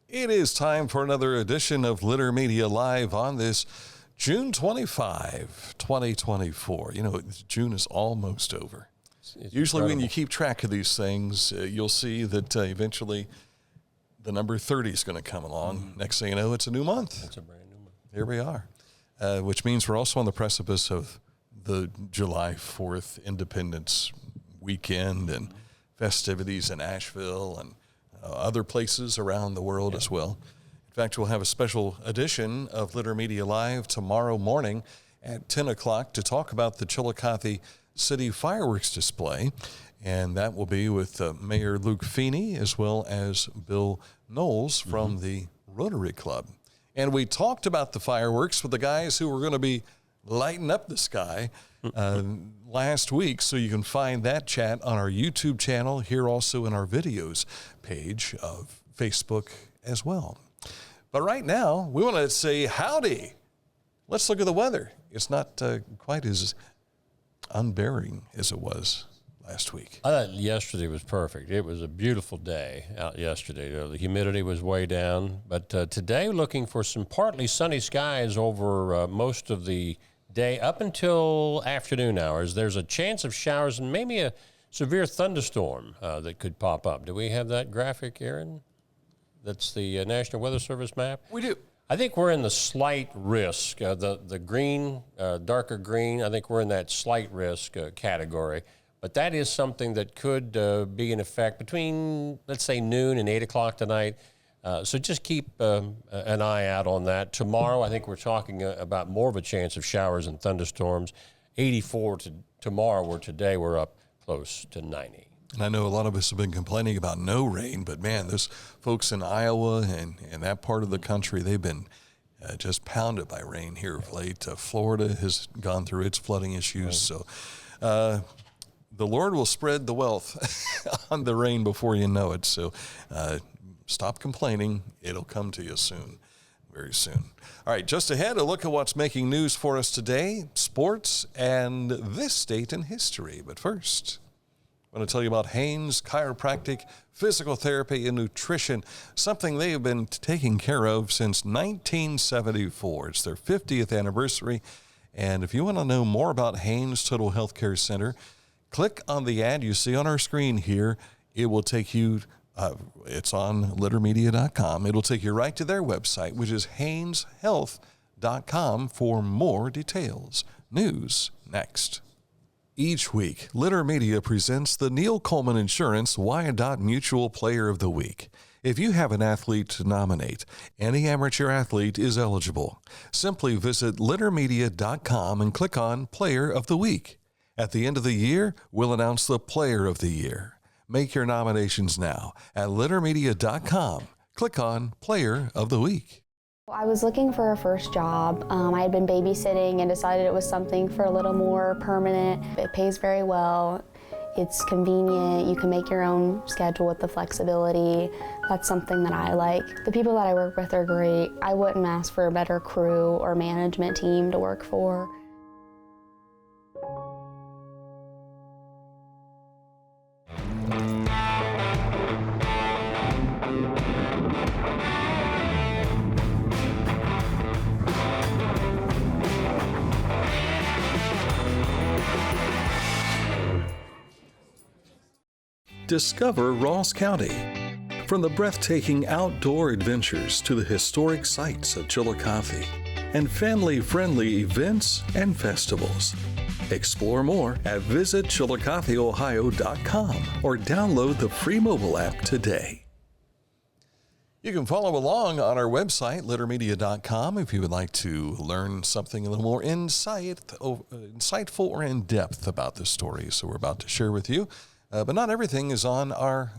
It is time for another edition of Litter Media Live on this June 25, 2024. You know, June is almost over. It's Usually incredible. when you keep track of these things, you'll see that eventually the number 30 is going to come along. Next thing you know, it's a new month. It's a brand new month. Here we are, which means we're also on the precipice of the July 4th Independence weekend and festivities in Asheville and other places around the world as well. In fact, we'll have a special edition of Litter Media Live tomorrow morning at 10 o'clock to talk about the Chillicothe City fireworks display. And that will be with Mayor Luke Feeney as well as Bill Knowles from the Rotary Club. And we talked about the fireworks with the guys who were going to be lighting up the sky last week. So you can find that chat on our YouTube channel, here also in our videos page of Facebook as well. But right now, we want to say howdy. Let's look at the weather. It's not quite as unbearing as it was last week. I thought yesterday was perfect. It was a beautiful day out yesterday. The humidity was way down. But today, looking for some partly sunny skies over most of the day up until afternoon hours. There's a chance of showers and maybe a severe thunderstorm that could pop up. Do we have that graphic, Aaron? That's the National Weather Service map? We do. I think we're in the slight risk. The green, darker green, I think we're in that slight risk category. But that is something that could be in effect between, let's say, noon and 8 o'clock tonight. So just keep an eye out on that. Tomorrow, I think we're talking about more of a chance of showers and thunderstorms. 84 tomorrow, where today we're up close to 90. And I know a lot of us have been complaining about no rain, but man, those folks in Iowa and that part of the country, they've been just pounded by rain here of late. Florida has gone through its flooding issues. Right. So the Lord will spread the wealth on the rain before you know it. So stop complaining. It'll come to you soon, very soon. All right, just ahead, a look at what's making news for us today, sports, and this date in history. But first, I want to tell you about Haynes Chiropractic, Physical Therapy, and Nutrition, something they have been taking care of since 1974. It's their 50th anniversary. And if you want to know more about Haynes Total Health Care Center, click on the ad you see on our screen here. It will take you, it's on littermedia.com. It'll take you right to their website, which is hayneshealth.com for more details. News next. Each week, Litter Media presents the Neil Coleman Insurance Wyandotte Mutual Player of the Week. If you have an athlete to nominate, any amateur athlete is eligible. Simply visit littermedia.com and click on Player of the Week. At the end of the year, we'll announce the Player of the Year. Make your nominations now at littermedia.com. Click on Player of the Week. I was looking for a first job. I had been babysitting and decided it was something for a little more permanent. It pays very well. It's convenient. You can make your own schedule with the flexibility. That's something that I like. The people that I work with are great. I wouldn't ask for a better crew or management team to work for. Discover Ross County. From the breathtaking outdoor adventures to the historic sights of Chillicothe and family-friendly events and festivals. Explore more at visitchillicotheohio.com or download the free mobile app today. You can follow along on our website, littermedia.com, if you would like to learn something a little more insightful or in-depth about the stories that we're about to share with you. But not everything is on our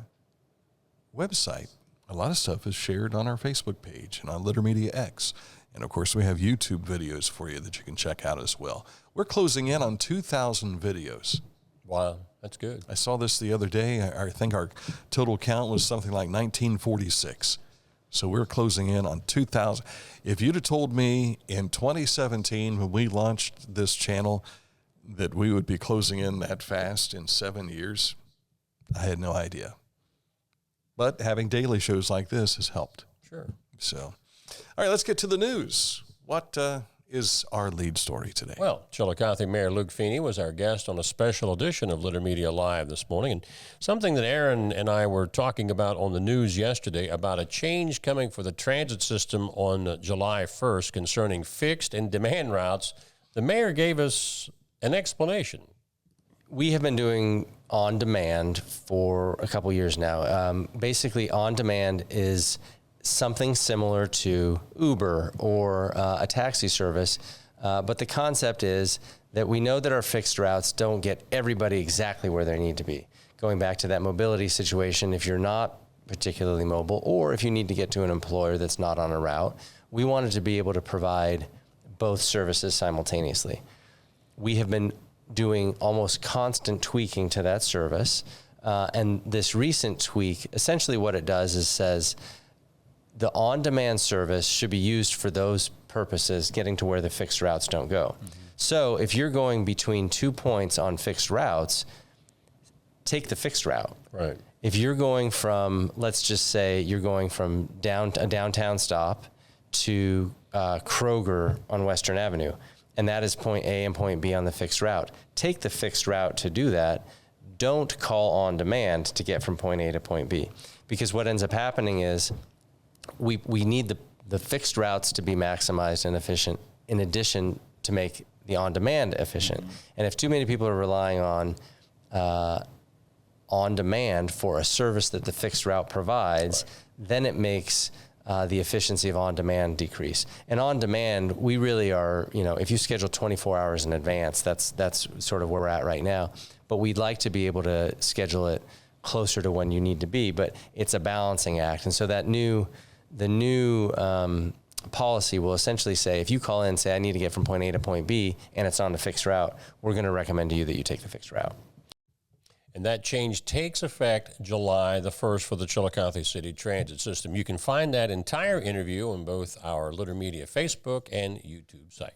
website. A lot of stuff is shared on our Facebook page and on Litter Media X. And, of course, we have YouTube videos for you that you can check out as well. We're closing in on 2,000 videos. Wow, that's good. I saw this the other day. I think our total count was something like 1946. So we're closing in on 2,000. If you'd have told me in 2017 when we launched this channel that we would be closing in that fast in 7 years, I had no idea. But having daily shows like this has helped. Sure. So, all right, let's get to the news. What is our lead story today? Well, Chillicothe Mayor Luke Feeney was our guest on a special edition of Litter Media Live this morning, and something that Aaron and I were talking about on the news yesterday about a change coming for the transit system on July 1st concerning fixed and demand routes. The mayor gave us an explanation. We have been doing on-demand for a couple years now. Basically, on-demand is something similar to Uber or a taxi service, but the concept is that we know that our fixed routes don't get everybody exactly where they need to be. Going back to that mobility situation, if you're not particularly mobile or if you need to get to an employer that's not on a route, we wanted to be able to provide both services simultaneously. We have been doing almost constant tweaking to that service, and this recent tweak, essentially what it does is says, the on-demand service should be used for those purposes, getting to where the fixed routes don't go. Mm-hmm. So if you're going between 2 points on fixed routes, take the fixed route. Right. If you're going from, let's just say you're going from a downtown stop to Kroger on Western Avenue, and that is point A and point B on the fixed route, take the fixed route to do that. Don't call on demand to get from point A to point B. Because what ends up happening is we need the fixed routes to be maximized and efficient in addition to make the on-demand efficient. Mm-hmm. And if too many people are relying on demand for a service that the fixed route provides, then it makes the efficiency of on-demand decrease. And on-demand, we really are, if you schedule 24 hours in advance, that's sort of where we're at right now. But we'd like to be able to schedule it closer to when you need to be, but it's a balancing act. And so the new policy will essentially say, if you call in and say, I need to get from point A to point B, and it's on the fixed route, we're going to recommend to you that you take the fixed route. And that change takes effect July the 1st for the Chillicothe City Transit System. You can find that entire interview on both our Litter Media Facebook and YouTube sites.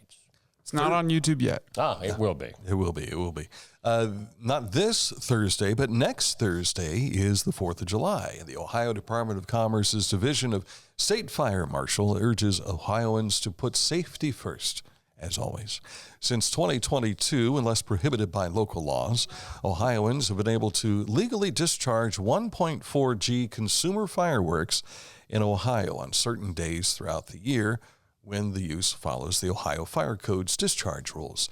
It's not on YouTube yet. It will be. It will be. It will be. Not this Thursday, but next Thursday is the 4th of July. The Ohio Department of Commerce's Division of State Fire Marshal urges Ohioans to put safety first, as always. Since 2022, unless prohibited by local laws, Ohioans have been able to legally discharge 1.4 G consumer fireworks in Ohio on certain days throughout the year when the use follows the Ohio Fire Code's discharge rules.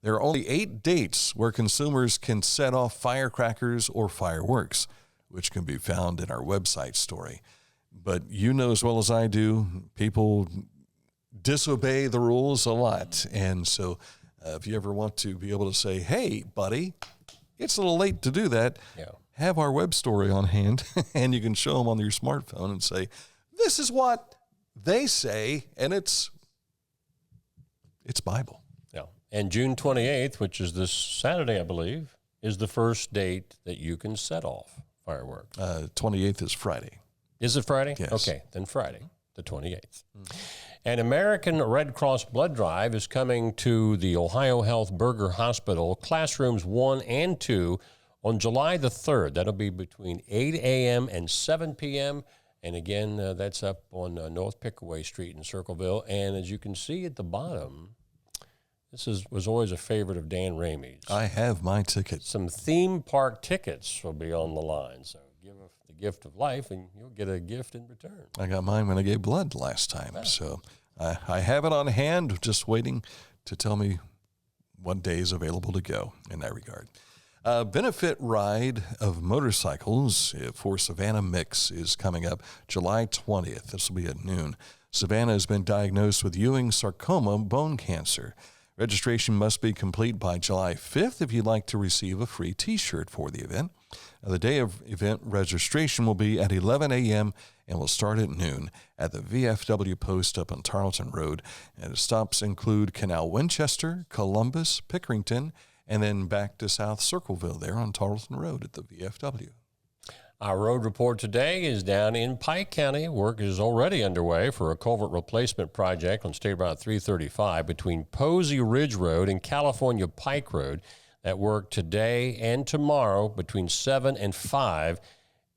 There are only 8 dates where consumers can set off firecrackers or fireworks, which can be found in our website story. But you know as well as I do, people disobey the rules a lot. And so if you ever want to be able to say, hey, buddy, it's a little late to do that, have our web story on hand, and you can show them on your smartphone and say, this is what they say, and it's Bible. Yeah. And June 28th, which is this Saturday, I believe, is the first date that you can set off fireworks. 28th is Friday. Is it Friday? Yes. Okay, then Friday, the 28th. An American Red Cross blood drive is coming to the Ohio Health Berger Hospital, classrooms 1 and 2, on July the 3rd. That'll be between 8 a.m. and 7 p.m., and again, that's up on North Pickaway Street in Circleville. And as you can see at the bottom, this was always a favorite of Dan Ramey's. I have my ticket. Some theme park tickets will be on the line. So give the gift of life, and you'll get a gift in return. I got mine when I gave blood last time. So I have it on hand, just waiting to tell me what day is available to go in that regard. Benefit ride of motorcycles for Savannah Micks is coming up July 20th. This will be at noon. Savannah has been diagnosed with Ewing sarcoma bone cancer. Registration must be complete by July 5th if you'd like to receive a free T-shirt for the event. The day of event registration will be at 11 a.m. and will start at noon at the VFW post up on Tarleton Road. And the stops include Canal Winchester, Columbus, Pickerington, and then back to South Circleville there on Tarleton Road at the VFW. Our road report today is down in Pike County. Work is already underway for a culvert replacement project on State Route 335 between Posey Ridge Road and California Pike Road. That work today and tomorrow between 7 and 5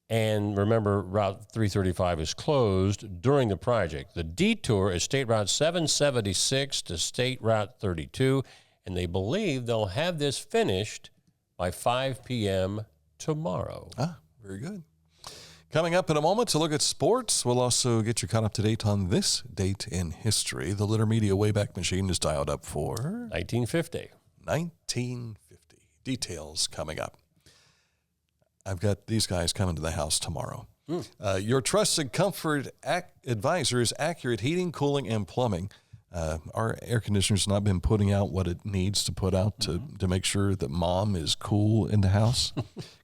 And remember, Route 335 is closed during the project. The detour is State Route 776 to State Route 32, and they believe they'll have this finished by 5 p.m. tomorrow. Very good. Coming up in a moment to look at sports, we'll also get you caught up to date on this date in history. The Litter Media Wayback Machine is dialed up for 1950. 1950. Details coming up. I've got these guys coming to the house tomorrow. Your trusted comfort advisor is Accurate Heating, Cooling, and Plumbing. Our air conditioner's not been putting out what it needs to put out to make sure that mom is cool in the house.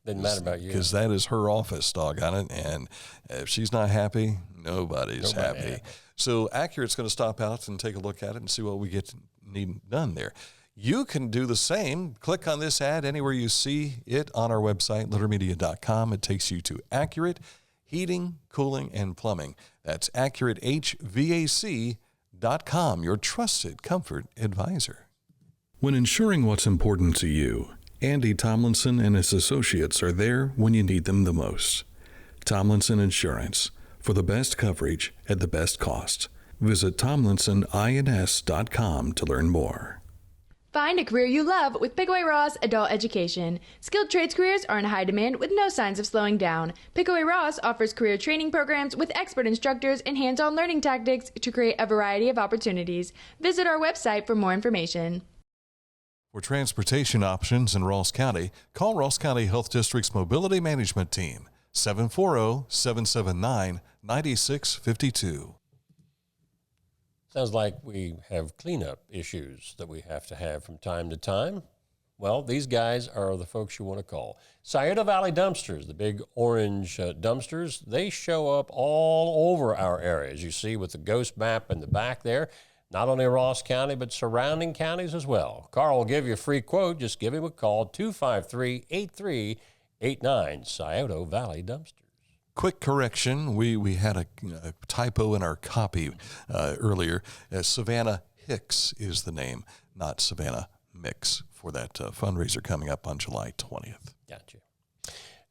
Doesn't matter about you. Because that is her office, doggone it. And if she's not happy, nobody's happy. So Accurate's going to stop out and take a look at it and see what we need done there. You can do the same. Click on this ad anywhere you see it on our website, littermedia.com. It takes you to Accurate Heating, Cooling, and Plumbing. That's AccurateHVAC.com, your trusted comfort advisor. When ensuring what's important to you, Andy Tomlinson and his associates are there when you need them the most. Tomlinson Insurance, for the best coverage at the best cost. Visit TomlinsonINS.com to learn more. Find a career you love with Pickaway Ross Adult Education. Skilled trades careers are in high demand with no signs of slowing down. Pickaway Ross offers career training programs with expert instructors and hands-on learning tactics to create a variety of opportunities. Visit our website for more information. For transportation options in Ross County, call Ross County Health District's Mobility Management Team, 740-779-9652. Sounds like we have cleanup issues that we have to have from time to time. Well, these guys are the folks you want to call. Scioto Valley Dumpsters, the big orange dumpsters, they show up all over our area, as you see with the ghost map in the back there. Not only Ross County, but surrounding counties as well. Carl will give you a free quote. Just give him a call, 253-8389, Scioto Valley Dumpsters. Quick correction, we had a typo in our copy earlier. Savannah Hicks is the name, not Savannah Micks, for that fundraiser coming up on July 20th. Gotcha.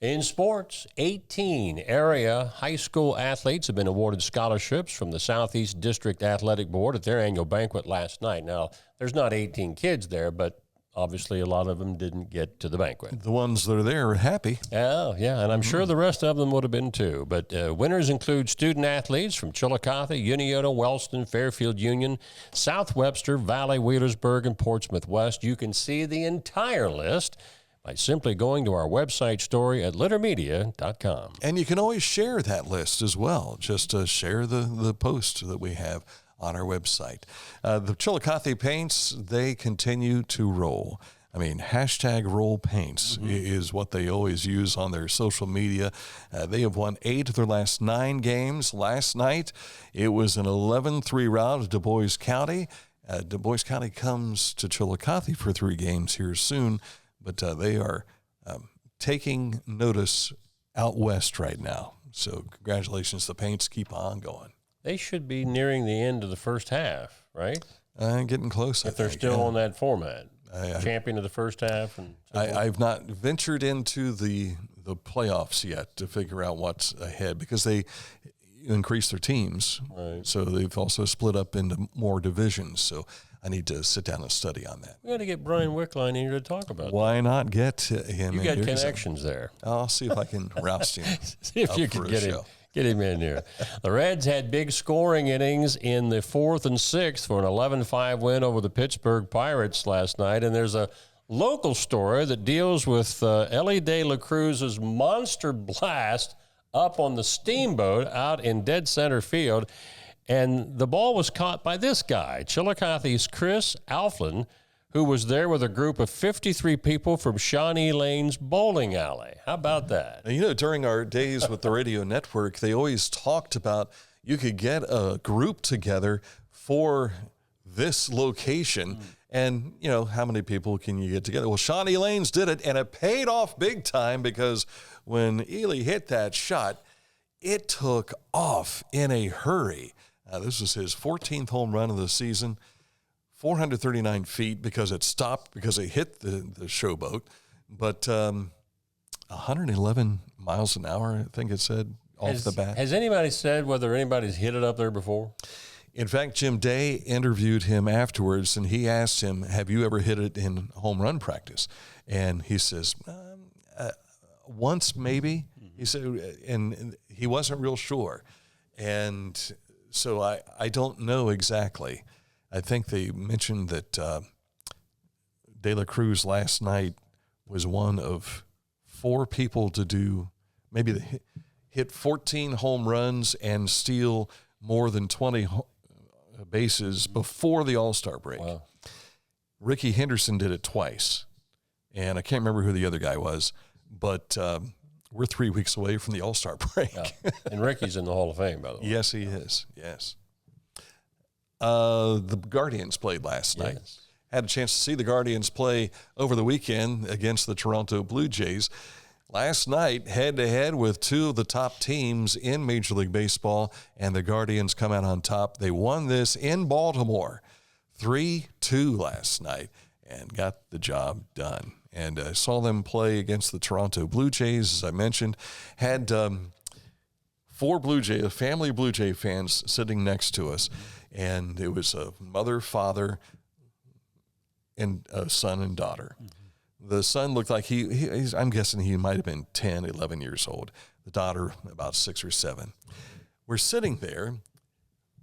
In sports, 18 area high school athletes have been awarded scholarships from the Southeast District Athletic Board at their annual banquet last night. Now, there's not 18 kids there, but obviously a lot of them didn't get to the banquet. The ones that are there are happy. Yeah, and I'm sure the rest of them would have been too. But winners include student athletes from Chillicothe, Uniota, Wellston, Fairfield Union, South Webster, Valley, Wheelersburg, and Portsmouth West. You can see the entire list by simply going to our website story at littermedia.com. And you can always share that list as well. Just share the post that we have on our website. The Chillicothe Paints, they continue to roll. I mean, hashtag roll paints is what they always use on their social media. They have won 8 of their last 9 games. Last night, it was an 11-3 rout of Du Bois County. Du Bois County comes to Chillicothe for 3 games here soon, but they are taking notice out west right now. So congratulations, the Paints. Keep on going. They should be nearing the end of the first half, right? Getting close, if they're still on that format. Champion of the first half. And I've not ventured into the playoffs yet to figure out what's ahead because they increased their teams. Right. So they've also split up into more divisions. So I need to sit down and study on that. We got to get Brian Wickline in here to talk about that. Why not get him in here? You got connections there. I'll see if I can roust him. See if you can get him. Get him in here. The Reds had big scoring innings in the 4th and 6th for an 11-5 win over the Pittsburgh Pirates last night. And there's a local story that deals with Ellie De La Cruz's monster blast up on the Steamboat out in dead center field. And the ball was caught by this guy, Chillicothe's Chris Alflin, who was there with a group of 53 people from Shawnee Lane's bowling alley. How about that? You know, during our days with the radio network, they always talked about you could get a group together for this location. And, you know, how many people can you get together? Well, Shawnee Lane's did it, and it paid off big time because when Ely hit that shot, it took off in a hurry. This was his 14th home run of the season. 439 feet because it stopped because it hit the showboat. But 111 miles an hour, I think it said, off the bat. Has anybody said whether anybody's hit it up there before? In fact, Jim Day interviewed him afterwards, and he asked him, have you ever hit it in home run practice? And he says, once maybe. He said, and he wasn't real sure. And so I don't know exactly. I think they mentioned that De La Cruz last night was one of 4 people to do maybe hit 14 home runs and steal more than 20 bases before the All-Star break. Wow. Ricky Henderson did it twice, and I can't remember who the other guy was, but we're 3 weeks away from the All-Star break. Yeah. And Ricky's in the Hall of Fame, by the way. Yes, he is. Yes. The Guardians played last night. Had a chance to see the Guardians play over the weekend against the Toronto Blue Jays. Last night, head-to-head with 2 of the top teams in Major League Baseball, and the Guardians come out on top. They won this in Baltimore 3-2 last night and got the job done. And I saw them play against the Toronto Blue Jays, as I mentioned. Had 4 family Blue Jay fans sitting next to us, and it was a mother, father, and a son and daughter. The son looked like I'm guessing he might have been 10, 11 years old. The daughter, about 6 or 7. We're sitting there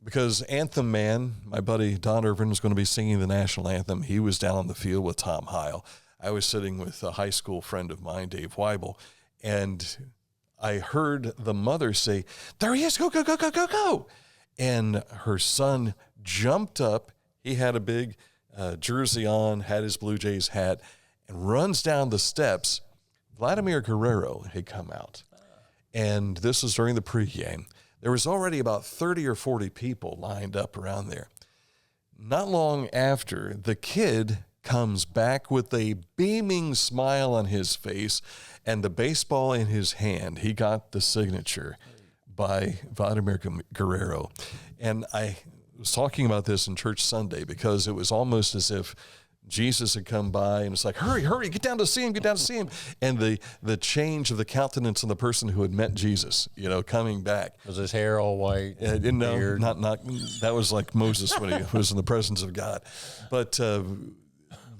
because Anthem Man, my buddy Don Irvin, was going to be singing the national anthem. He was down on the field with Tom Heil. I was sitting with a high school friend of mine, Dave Weibel, and I heard the mother say, "There he is, go, go, go, go, go, go." And her son jumped up. He had a big jersey on, had his Blue Jays hat, and runs down the steps. Vladimir Guerrero had come out, and this was during the pregame. There was already about 30 or 40 people lined up around there. Not long after, the kid comes back with a beaming smile on his face and the baseball in his hand. He got the signature by Vladimir Guerrero. And I was talking about this in church Sunday because it was almost as if Jesus had come by and it's like, hurry, hurry, get down to see him, get down to see him. And the change of the countenance of the person who had met Jesus, coming back. Was his hair all white? No, not that was like Moses when he was in the presence of God. But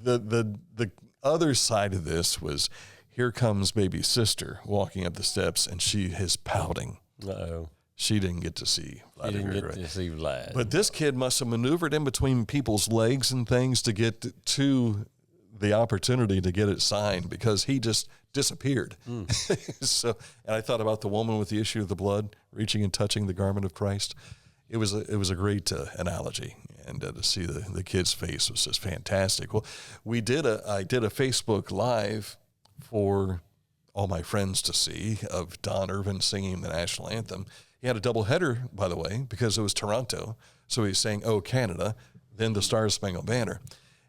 the other side of this was, here comes baby sister walking up the steps, and she is pouting. Uh-oh. She didn't get to see Vlad. She didn't get to see Vlad. But this kid must have maneuvered in between people's legs and things to get to the opportunity to get it signed, because he just disappeared. And I thought about the woman with the issue of the blood reaching and touching the garment of Christ. It was a great analogy, and to see the kid's face was just fantastic. Well, I did a Facebook Live for all my friends to see of Don Irvin singing the national anthem. He had a doubleheader, by the way, because it was Toronto. So he sang "Oh Canada," then the Star Spangled Banner.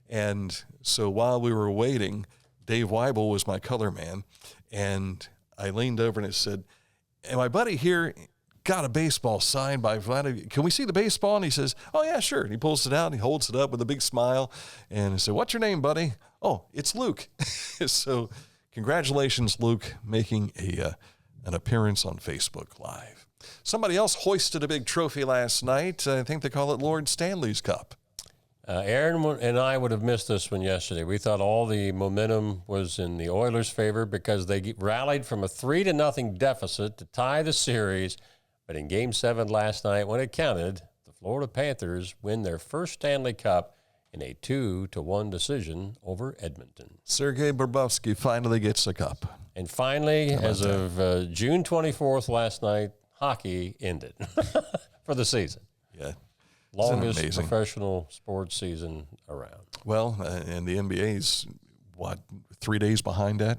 And so while we were waiting, Dave Weibel was my color man, and I leaned over and I said, "And my buddy here got a baseball signed by Vladimir. Can we see the baseball?" And he says, "Oh, yeah, sure." And he pulls it out and he holds it up with a big smile. And I said, "What's your name, buddy?" "Oh, it's Luke." So congratulations, Luke, making an appearance on Facebook Live. Somebody else hoisted a big trophy last night. I think they call it Lord Stanley's Cup. Aaron and I would have missed this one yesterday. We thought all the momentum was in the Oilers' favor because they rallied from a 3-0 deficit to tie the series. But in Game 7 last night, when it counted, the Florida Panthers win their first Stanley Cup in a 2-1 decision over Edmonton. Sergei Bobrovsky finally gets a cup. And finally, as of June 24th last night, hockey ended for the season. Yeah. Longest professional sports season around. Well, and the NBA's, 3 days behind that?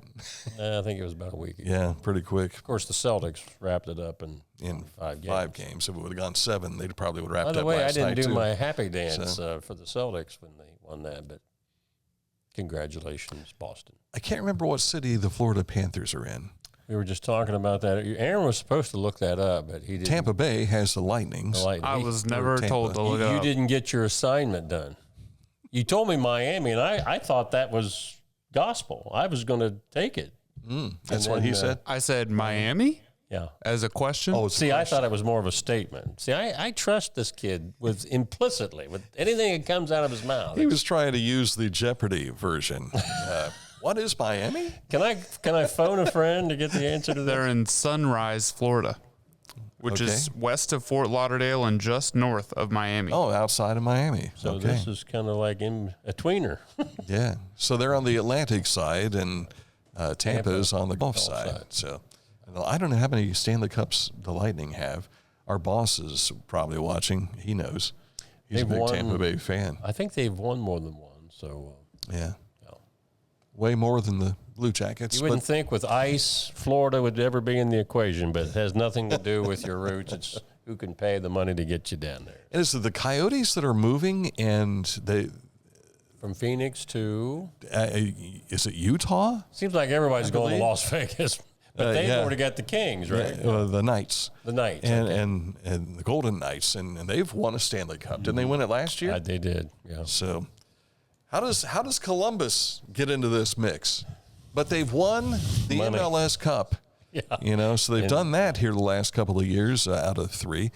I think it was about a week ago. Yeah, pretty quick. Of course, the Celtics wrapped it up in 5 games. 5 games. If it would have gone 7, they probably would have wrapped it up By the way, last night, I didn't do too. my happy dance for the Celtics when they won that, but congratulations, Boston. I can't remember what city the Florida Panthers are in. We were just talking about that. Aaron was supposed to look that up, but he didn't. Tampa Bay has the Lightnings. I was never told to look it up. You didn't get your assignment done. You told me Miami, and I thought that was gospel. I was going to take it. That's what he said? I said Miami Yeah. as a question. Oh, it's a See, I question. thought it was more of a statement. See, I trust this kid with implicitly with anything that comes out of his mouth. He was trying to use the Jeopardy version. What is Miami? Can I phone a friend to get the answer to They're that? in Sunrise, Florida, which is west of Fort Lauderdale and just north of Miami. Oh, outside of Miami. So this is kind of like in a tweener. Yeah. So they're on the Atlantic side, and Tampa's on the Gulf side. So I don't know how many Stanley Cups the Lightning have. Our boss is probably watching. He knows. He's a big Tampa Bay fan. I think they've won more than one. So Yeah. Way more than the Blue Jackets. you wouldn't think with ice, Florida would ever be in the equation, but it has nothing to do with your roots. It's who can pay the money to get you down there. And is it the Coyotes that are moving, and From Phoenix to is it Utah? seems like everybody's going to believe. Las Vegas, but they've yeah. already got the Kings, right? The Knights. The Knights, And the Golden Knights, and they've won a Stanley Cup. Didn't they win it last year? They did. Yeah. So how does Columbus get into this mix? But they've won the Money. MLS Cup. Yeah. So they've done that here the last couple of years out of 3.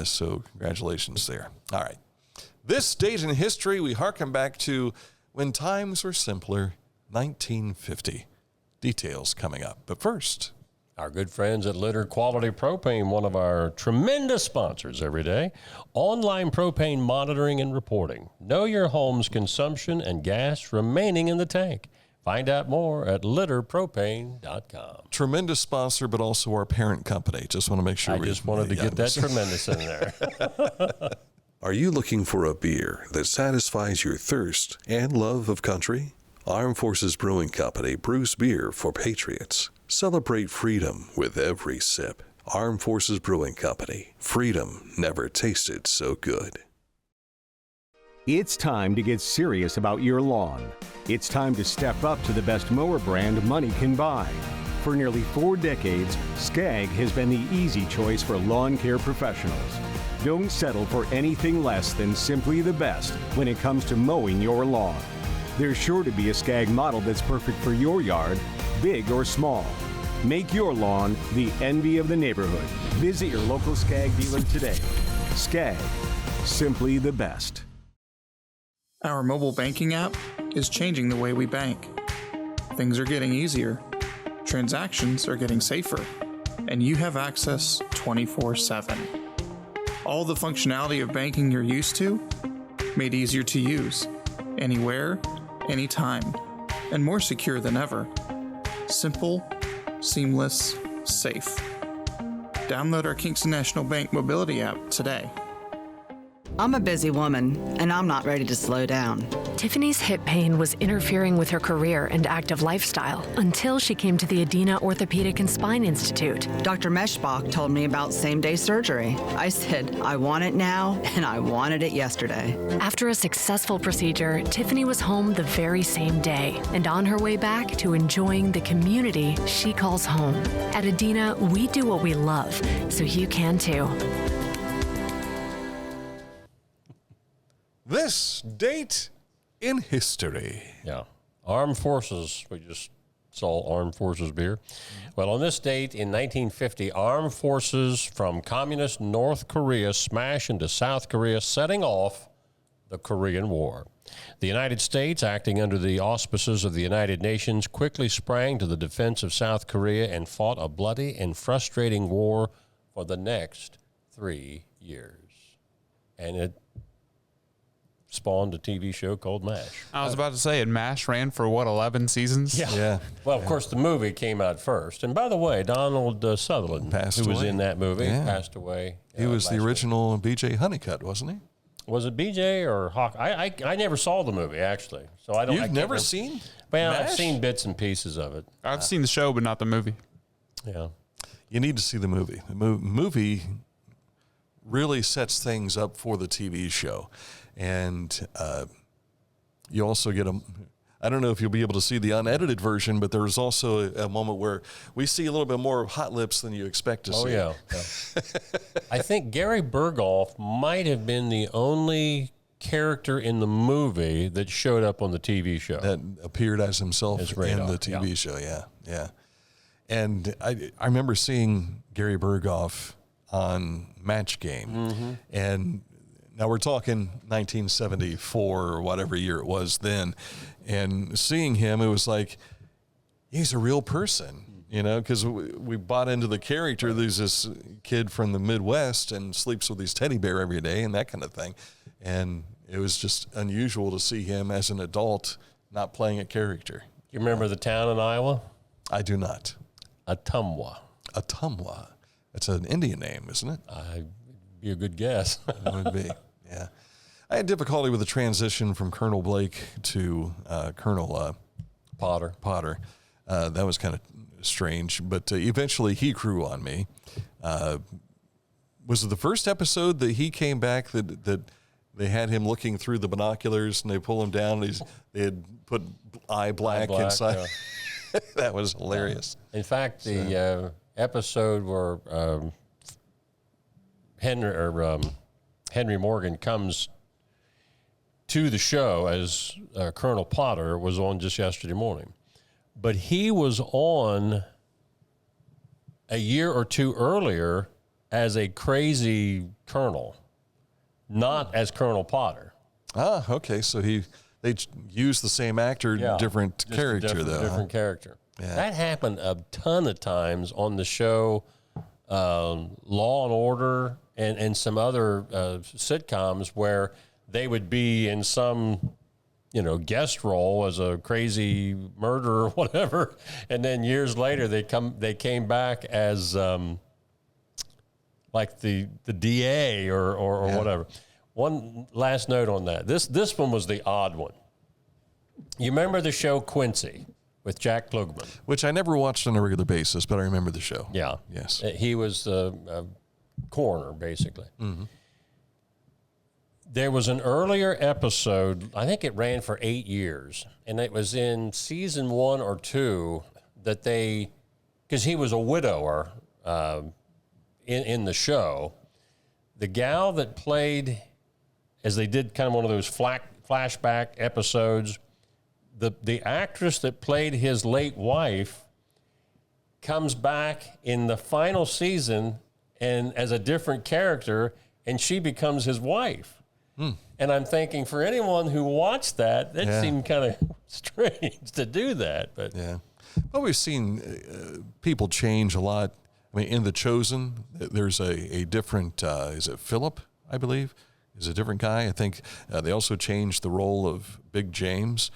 So congratulations there. All right. This date in history, we harken back to when times were simpler, 1950. Details coming up. But first, Our good friends at Litter Quality Propane, one of our tremendous sponsors every day. Online propane monitoring and reporting. Know your home's consumption and gas remaining in the tank. Find out more at litterpropane.com. tremendous sponsor, but also our parent company. Just want to make sure I just wanted to get that tremendous in there. Are you looking for a beer that satisfies your thirst and love of country? Armed Forces Brewing Company brews beer for patriots. Celebrate freedom with every sip. Armed Forces Brewing Company. Freedom never tasted so good. It's time to get serious about your lawn. It's time to step up to the best mower brand money can buy. For nearly 4 decades, Skag has been the easy choice for lawn care professionals. Don't settle for anything less than simply the best when it comes to mowing your lawn. There's sure to be a Skag model that's perfect for your yard, big or small. Make your lawn the envy of the neighborhood. Visit your local Skag dealer today. Skag, simply the best. Our mobile banking app is changing the way we bank. Things are getting easier, transactions are getting safer, and you have access 24/7. All the functionality of banking you're used to, made easier to use, anywhere, anytime, and more secure than ever. Simple, seamless, safe. Download our Kingston National Bank mobility app today. I'm a busy woman, and I'm not ready to slow down. Tiffany's hip pain was interfering with her career and active lifestyle until she came to the Adina Orthopedic and Spine Institute. Dr. Meshbach told me about same-day surgery. I said, I want it now, and I wanted it yesterday. After a successful procedure, Tiffany was home the very same day and on her way back to enjoying the community she calls home. At Adina, we do what we love, so you can too. This date in history. Yeah. Armed Forces. We just saw Armed Forces beer. Well, on this date in 1950, armed forces from communist North Korea smash into South Korea, setting off the Korean War. The United States, acting under the auspices of the United Nations, quickly sprang to the defense of South Korea and fought a bloody and frustrating war for the next 3 years. And it spawned a TV show called MASH. I was about to say, and MASH ran for, 11 seasons? Yeah. Well, of course, the movie came out first. And by the way, Donald Sutherland, Passed who was away. in that movie, Yeah. passed away. He was the last original B.J. Honeycutt, wasn't he? week. Was it BJ or Hawk? I never saw the movie, actually. So I don't. I You've can't never remember. seen? Well, I've MASH? seen bits and pieces of it. I've seen the show, but not the movie. Yeah. You need to see the movie. The movie really sets things up for the TV show. And you also get I don't know if you'll be able to see the unedited version, but there's also a moment where we see a little bit more hot lips than you expect to see. Oh, yeah. I think Gary Berghoff might have been the only character in the movie that showed up on the TV show. That appeared as himself As in Radar, the TV yeah. show, yeah. And I remember seeing Gary Berghoff on Match Game. And now we're talking 1974 or whatever year it was then. And seeing him, it was like, he's a real person, you know, because we bought into the character. There's this kid from the Midwest and sleeps with his teddy bear every day and that kind of thing. And it was just unusual to see him as an adult not playing a character. You remember the town in Iowa? I do not. Ottumwa. Ottumwa. It's an Indian name, isn't it? Be a good guess. It would be, yeah. I had difficulty with the transition from Colonel Blake to Colonel Potter. That was kind of strange, but eventually he grew on me. Was it the first episode that he came back that they had him looking through the binoculars and they pull him down and they had put eye black inside? Yeah. That was hilarious. In fact, the episode where Henry Morgan comes to the show as Colonel Potter was on just yesterday morning. But he was on a year or two earlier as a crazy colonel, not as Colonel Potter. Ah, okay. So they used the same actor, different character, though. Different character. Yeah. That happened a ton of times on the show Law and Order and some other sitcoms where they would be in some, guest role as a crazy murderer or whatever, and then years later they came back as like the DA or whatever. One last note on that. This one was the odd one. You remember the show Quincy with Jack Klugman? Which I never watched on a regular basis, but I remember the show. Yeah. Yes. He was a coroner, basically. Mm-hmm. There was an earlier episode, I think it ran for 8 years, and it was in season 1 or 2 that because he was a widower in the show, the gal that played, as they did kind of one of those flashback episodes, the actress that played his late wife comes back in the final season and as a different character, and she becomes his wife. And I'm thinking, for anyone who watched that seemed kind of strange to do that. But well, we've seen people change a lot. I mean, in The Chosen, there's a different, is it Philip, I believe, is a different guy. I think they also changed the role of Big James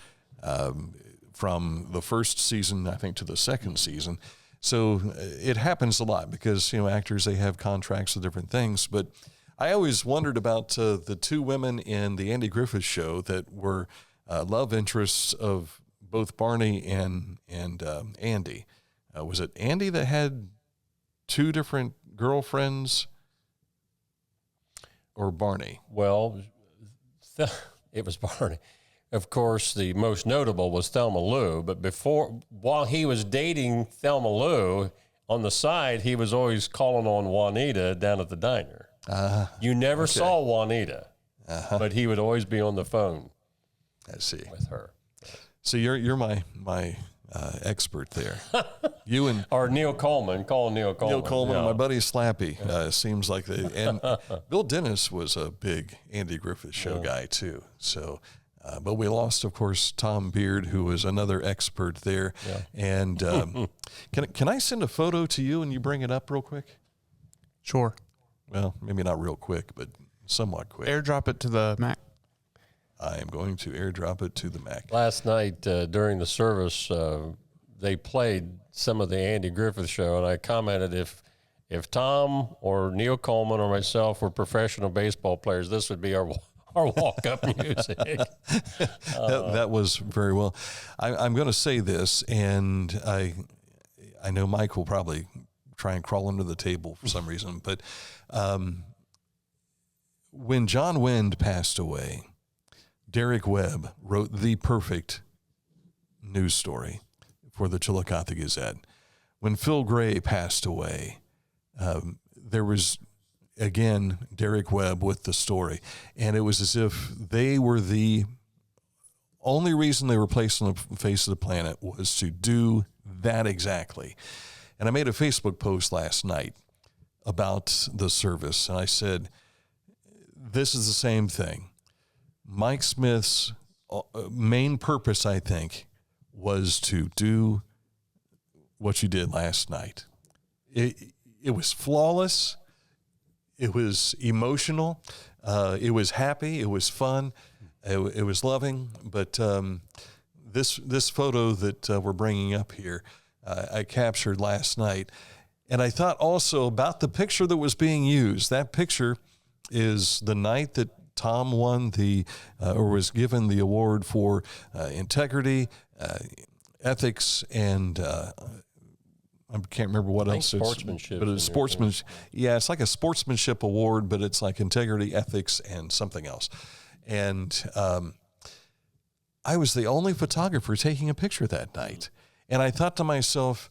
from the first season, I think, to the second season. So it happens a lot because, actors, they have contracts with different things. But I always wondered about the two women in the Andy Griffith Show that were love interests of both Barney and Andy. Was it Andy that had two different girlfriends, or Barney? Well, it was Barney. Of course, the most notable was Thelma Lou, but while he was dating Thelma Lou, on the side, he was always calling on Juanita down at the diner. You never saw Juanita, but he would always be on the phone. I see. With her. So you're my expert there. You and or Neil Coleman. Call Neil Coleman. Neil Coleman, and my buddy Slappy. Seems like and Bill Dennis was a big Andy Griffith Show guy too. So, but we lost, of course, Tom Beard, who was another expert there. Yeah. And can I send a photo to you and you bring it up real quick? Sure. Well, maybe not real quick, but somewhat quick. AirDrop it to the Mac. I am going to airdrop it to the Mac. Last night during the service, they played some of the Andy Griffith Show, and I commented if Tom or Neil Coleman or myself were professional baseball players, this would be our walk-up music. That was very well. I'm going to say this, and I know Mike will probably try and crawl under the table for some reason, but when John Wind passed away, Derek Webb wrote the perfect news story for the Chillicothe Gazette. When Phil Gray passed away, there was, again, Derek Webb with the story. And it was as if they were the only reason they were placed on the face of the planet was to do that exactly. And I made a Facebook post last night about the service, and I said, this is the same thing. Mike Smith's main purpose, I think, was to do what you did last night. It was flawless. It was emotional. It was happy. It was fun. It was loving. But this photo that we're bringing up here, I captured last night. And I thought also about the picture that was being used. That picture is the night that Tom won or was given the award for integrity, ethics, and I can't remember what else. Sportsmanship. But it's sportsmanship. Yeah, it's like a sportsmanship award, but it's like integrity, ethics, and something else. And I was the only photographer taking a picture that night. And I thought to myself,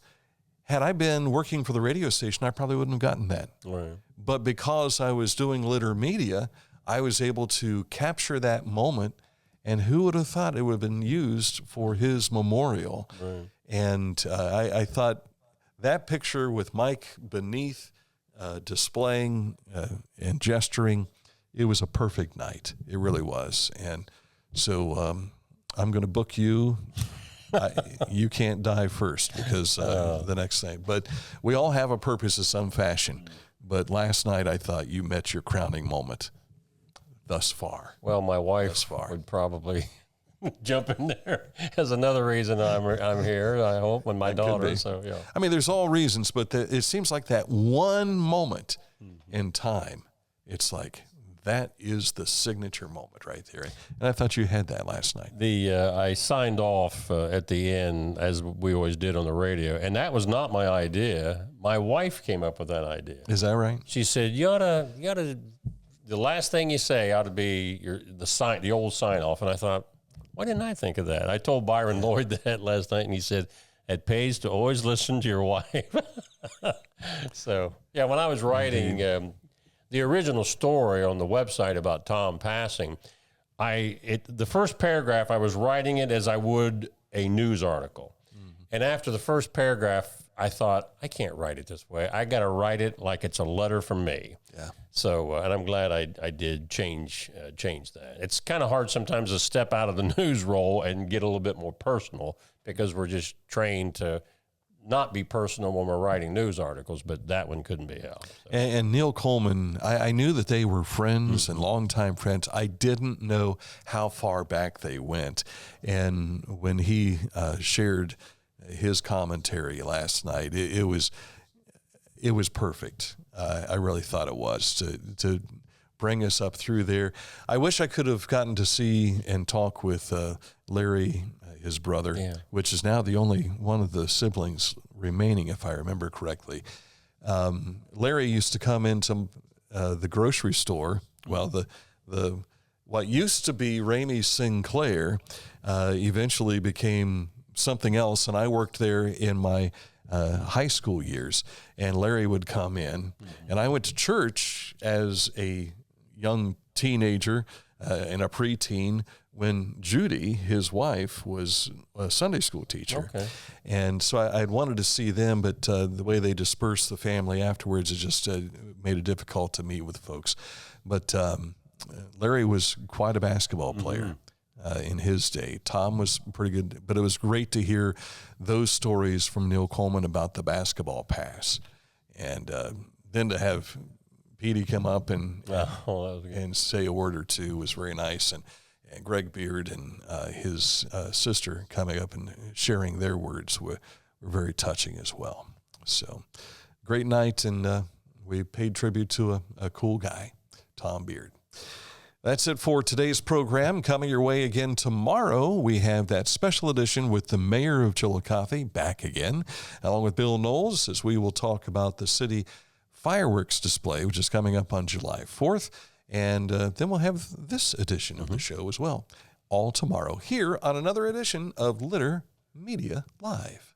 had I been working for the radio station, I probably wouldn't have gotten that. Right. But because I was doing Litter Media, I was able to capture that moment. And who would have thought it would have been used for his memorial? Right. And I thought that picture with Mike beneath displaying and gesturing, it was a perfect night. It really was. And so I'm going to book you. You can't die first because the next thing. But we all have a purpose in some fashion. But last night I thought you met your crowning moment thus far. Well, my wife would probably jump in there as another reason I'm here, I hope, and my daughter. So, yeah. I mean, there's all reasons, but it seems like that one moment in time, it's like, that is the signature moment right there. And I thought you had that last night. I signed off at the end, as we always did on the radio, and that was not my idea. My wife came up with that idea. Is that right? She said, you ought to, the last thing you say ought to be the old sign off. And I thought, why didn't I think of that? I told Byron Lloyd that last night, and he said, it pays to always listen to your wife. So, yeah, when I was writing the original story on the website about Tom passing, the first paragraph, I was writing it as I would a news article. Mm-hmm. And after the first paragraph, I thought, I can't write it this way. I got to write it like it's a letter from me. Yeah. So, and I'm glad I did change that. It's kind of hard sometimes to step out of the news role and get a little bit more personal because we're just trained to not be personal when we're writing news articles, but that one couldn't be helped. So. And Neil Coleman, I knew that they were friends and longtime friends. I didn't know how far back they went. And when he shared his commentary last night, it was perfect. I really thought it was to bring us up through there. I wish I could have gotten to see and talk with Larry, his brother, which is now the only one of the siblings remaining, if I remember correctly. Larry used to come into the grocery store. Well, the what used to be Ramey Sinclair eventually became something else, and I worked there in my high school years, and Larry would come in, and I went to church as a young teenager and a preteen when Judy, his wife, was a Sunday school teacher. Okay. And so I'd wanted to see them, but the way they dispersed the family afterwards, it just made it difficult to meet with folks. But Larry was quite a basketball player. In his day. Tom was pretty good, but it was great to hear those stories from Neil Coleman about the basketball pass. And then to have Petey come up and say a word or two was very nice. And Greg Beard and his sister coming up and sharing their words were very touching as well. So great night, and we paid tribute to a cool guy, Tom Beard. That's it for today's program. Coming your way again tomorrow, we have that special edition with the mayor of Chillicothe back again, along with Bill Knowles, as we will talk about the city fireworks display, which is coming up on July 4th. And then we'll have this edition of the show as well, all tomorrow, here on another edition of Litter Media Live.